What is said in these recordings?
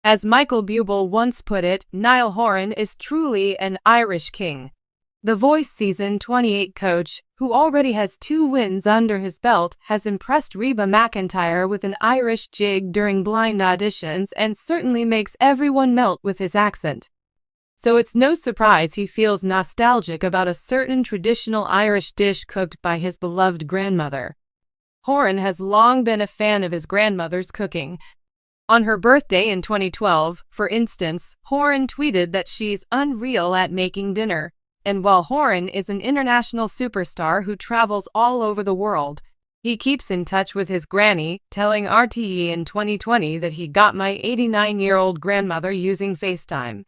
As Michael Bublé once put it, Niall Horan is truly an Irish king. The Voice Season 28 coach, who already has 2 wins under his belt, has impressed Reba McEntire with an Irish jig during blind auditions and certainly makes everyone melt with his accent. So it's no surprise he feels nostalgic about a certain traditional Irish dish cooked by his beloved grandmother. Horan has long been a fan of his grandmother's cooking. On her birthday in 2012, for instance, Horan tweeted that she's unreal at making dinner. And while Horan is an international superstar who travels all over the world, he keeps in touch with his granny, telling RTE in 2020 that he got my 89-year-old grandmother using FaceTime.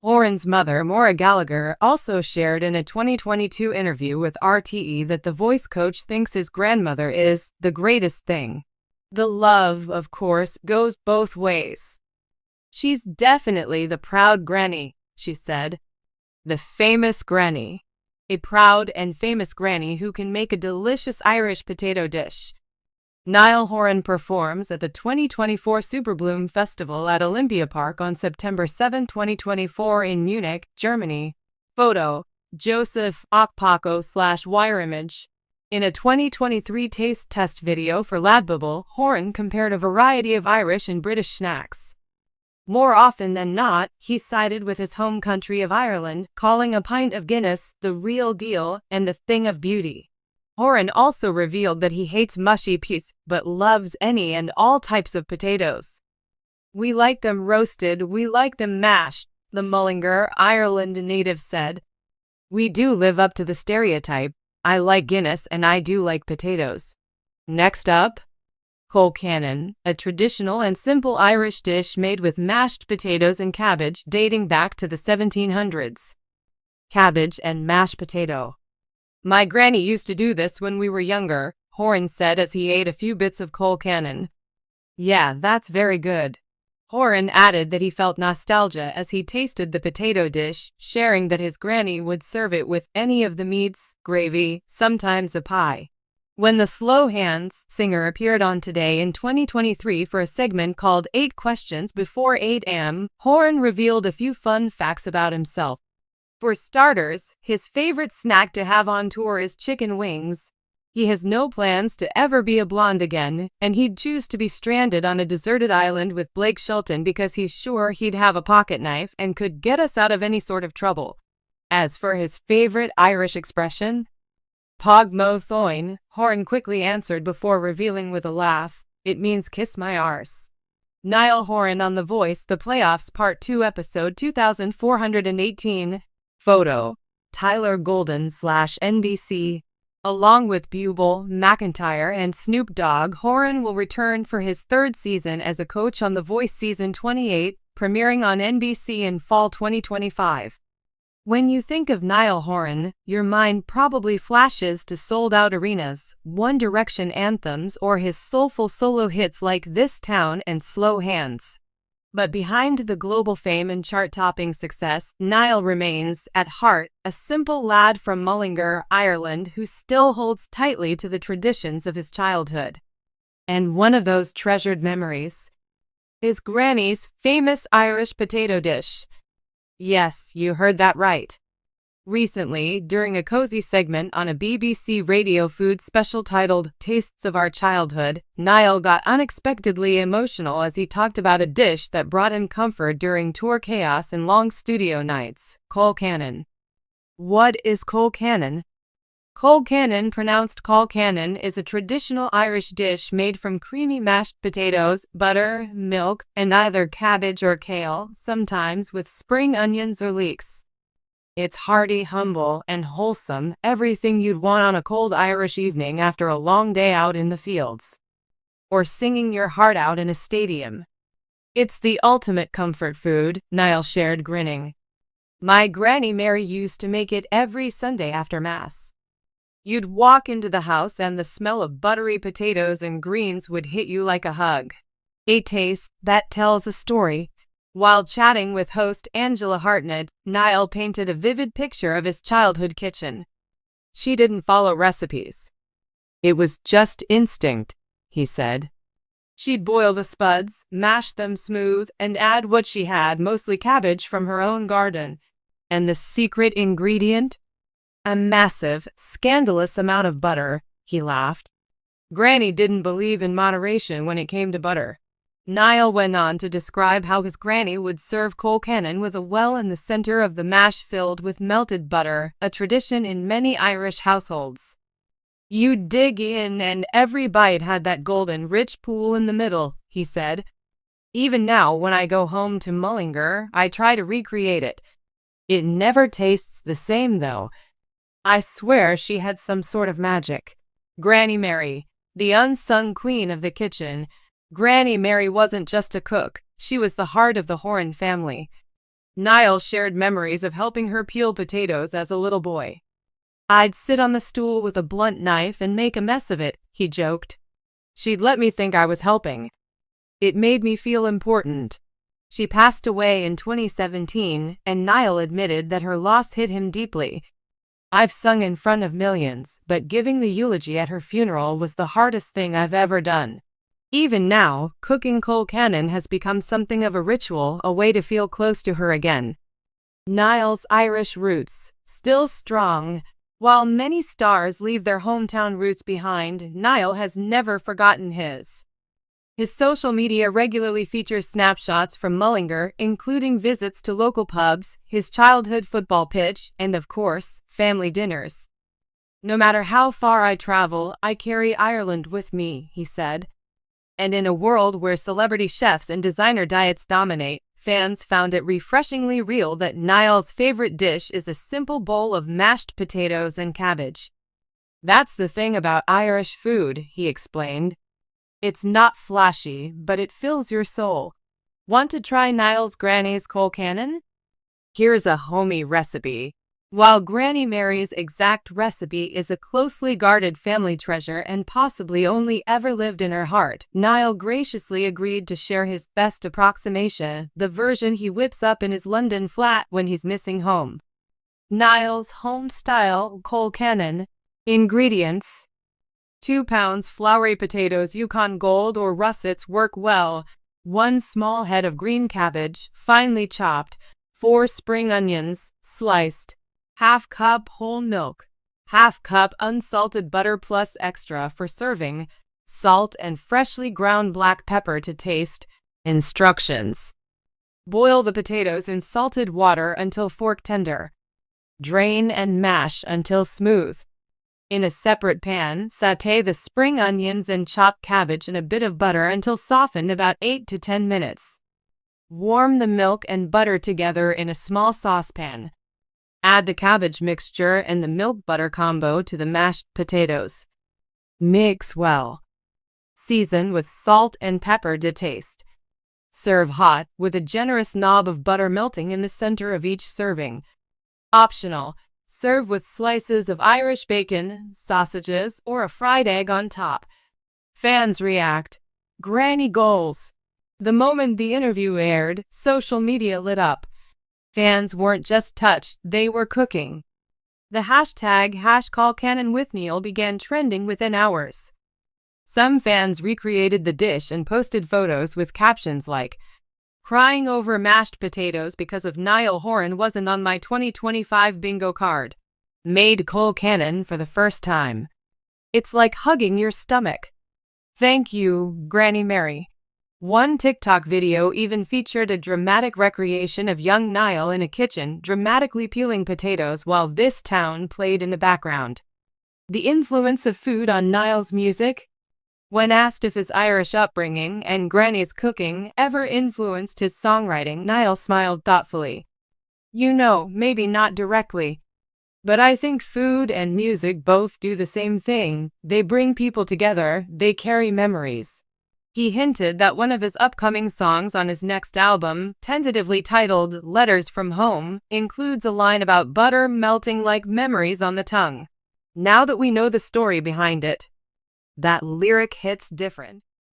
Horan's mother, Maura Gallagher, also shared in a 2022 interview with RTE that the voice coach thinks his grandmother is the greatest thing. The love, of course, goes both ways. She's definitely the proud granny, she said. The famous granny. A proud and famous granny who can make a delicious Irish potato dish. Niall Horan performs at the 2024 Superbloom Festival at Olympia Park on September 7, 2024 in Munich, Germany. Photo: Joseph Okpoko/Wireimage. In a 2023 taste test video for Ladbubble, Horan compared a variety of Irish and British snacks. More often than not, he sided with his home country of Ireland, calling a pint of Guinness the real deal and a thing of beauty. Horan also revealed that he hates mushy peas, but loves any and all types of potatoes. "We like them roasted, we like them mashed," the Mullingar, Ireland native said. "We do live up to the stereotype. I like Guinness and I do like potatoes." Next up, colcannon, a traditional and simple Irish dish made with mashed potatoes and cabbage dating back to the 1700s. Cabbage and mashed potato. "My granny used to do this when we were younger," Horan said as he ate a few bits of colcannon. "Yeah, that's very good." Horan added that he felt nostalgia as he tasted the potato dish, sharing that his granny would serve it with any of the meats, gravy, sometimes a pie. When the Slow Hands singer appeared on Today in 2023 for a segment called 8 Questions Before 8 a.m., Horan revealed a few fun facts about himself. For starters, his favorite snack to have on tour is chicken wings. He has no plans to ever be a blonde again, and he'd choose to be stranded on a deserted island with Blake Shelton because he's sure he'd have a pocket knife and could get us out of any sort of trouble. As for his favorite Irish expression, "Pog mo thoin," Horan quickly answered before revealing with a laugh, "It means kiss my arse." Niall Horan on The Voice, The Playoffs Part 2 Episode 2418. Photo: Tyler Golden/NBC. Along with Bublé, McEntire, and Snoop Dogg, Horan will return for his 3rd season as a coach on The Voice Season 28, premiering on NBC in fall 2025. When you think of Niall Horan, your mind probably flashes to sold-out arenas, One Direction anthems, or his soulful solo hits like This Town and Slow Hands. But behind the global fame and chart-topping success, Niall remains, at heart, a simple lad from Mullingar, Ireland who still holds tightly to the traditions of his childhood. And one of those treasured memories is Granny's famous Irish potato dish. Yes, you heard that right. Recently, during a cozy segment on a BBC Radio Food special titled Tastes of Our Childhood, Niall got unexpectedly emotional as he talked about a dish that brought him comfort during tour chaos and long studio nights: colcannon. What is colcannon? Colcannon, pronounced colcannon, is a traditional Irish dish made from creamy mashed potatoes, butter, milk, and either cabbage or kale, sometimes with spring onions or leeks. It's hearty, humble, and wholesome, everything you'd want on a cold Irish evening after a long day out in the fields. Or singing your heart out in a stadium. It's the ultimate comfort food, Niall shared, grinning. "My Granny Mary used to make it every Sunday after Mass. You'd walk into the house and the smell of buttery potatoes and greens would hit you like a hug. A taste that tells a story." While chatting with host Angela Hartnett, Niall painted a vivid picture of his childhood kitchen. "She didn't follow recipes. It was just instinct," he said. She'd boil the spuds, mash them smooth, and add what she had, mostly cabbage from her own garden. And the secret ingredient? A massive, scandalous amount of butter, he laughed. Granny didn't believe in moderation when it came to butter. Niall went on to describe how his granny would serve colcannon with a well in the center of the mash filled with melted butter, a tradition in many Irish households. You'd dig in and every bite had that golden, rich pool in the middle, he said. Even now, when I go home to Mullingar, I try to recreate it. It never tastes the same, though. I swear she had some sort of magic. Granny Mary, the unsung queen of the kitchen. Granny Mary wasn't just a cook, she was the heart of the Horan family. Niall shared memories of helping her peel potatoes as a little boy. I'd sit on the stool with a blunt knife and make a mess of it, he joked. She'd let me think I was helping. It made me feel important. She passed away in 2017, and Niall admitted that her loss hit him deeply. I've sung in front of millions, but giving the eulogy at her funeral was the hardest thing I've ever done. Even now, cooking colcannon has become something of a ritual, a way to feel close to her again. Niall's Irish roots, still strong. While many stars leave their hometown roots behind, Niall has never forgotten his. His social media regularly features snapshots from Mullingar, including visits to local pubs, his childhood football pitch, and of course, family dinners. No matter how far I travel, I carry Ireland with me, he said. And in a world where celebrity chefs and designer diets dominate, fans found it refreshingly real that Niall's favorite dish is a simple bowl of mashed potatoes and cabbage. That's the thing about Irish food, he explained. It's not flashy, but it fills your soul. Want to try Niall's granny's colcannon? Here's a homey recipe. While Granny Mary's exact recipe is a closely guarded family treasure and possibly only ever lived in her heart, Niall graciously agreed to share his best approximation, the version he whips up in his London flat when he's missing home. Niall's home-style colcannon. Ingredients: 2 pounds floury potatoes, Yukon Gold or russets work well, 1 small head of green cabbage, finely chopped, 4 spring onions, sliced, ½ cup whole milk, ½ cup unsalted butter plus extra for serving, salt and freshly ground black pepper to taste. Instructions: boil the potatoes in salted water until fork tender. Drain and mash until smooth. In a separate pan, sauté the spring onions and chopped cabbage in a bit of butter until softened, about 8 to 10 minutes. Warm the milk and butter together in a small saucepan. Add the cabbage mixture and the milk-butter combo to the mashed potatoes. Mix well. Season with salt and pepper to taste. Serve hot, with a generous knob of butter melting in the center of each serving. Optional. Serve with slices of Irish bacon, sausages, or a fried egg on top. Fans react. Granny goals. The moment the interview aired, social media lit up. Fans weren't just touched, they were cooking. The hashtag #colcannonwithneil began trending within hours. Some fans recreated the dish and posted photos with captions like, "Crying over mashed potatoes because of Niall Horan wasn't on my 2025 bingo card. Made colcannon for the first time. It's like hugging your stomach. Thank you, Granny Mary." One TikTok video even featured a dramatic recreation of young Niall in a kitchen, dramatically peeling potatoes while "This Town" played in the background. The influence of food on Niall's music? When asked if his Irish upbringing and Granny's cooking ever influenced his songwriting, Niall smiled thoughtfully. "You know, maybe not directly. But I think food and music both do the same thing. They bring people together, they carry memories." He hinted that one of his upcoming songs on his next album, tentatively titled "Letters from Home," includes a line about butter melting like memories on the tongue. Now that we know the story behind it, that lyric hits different.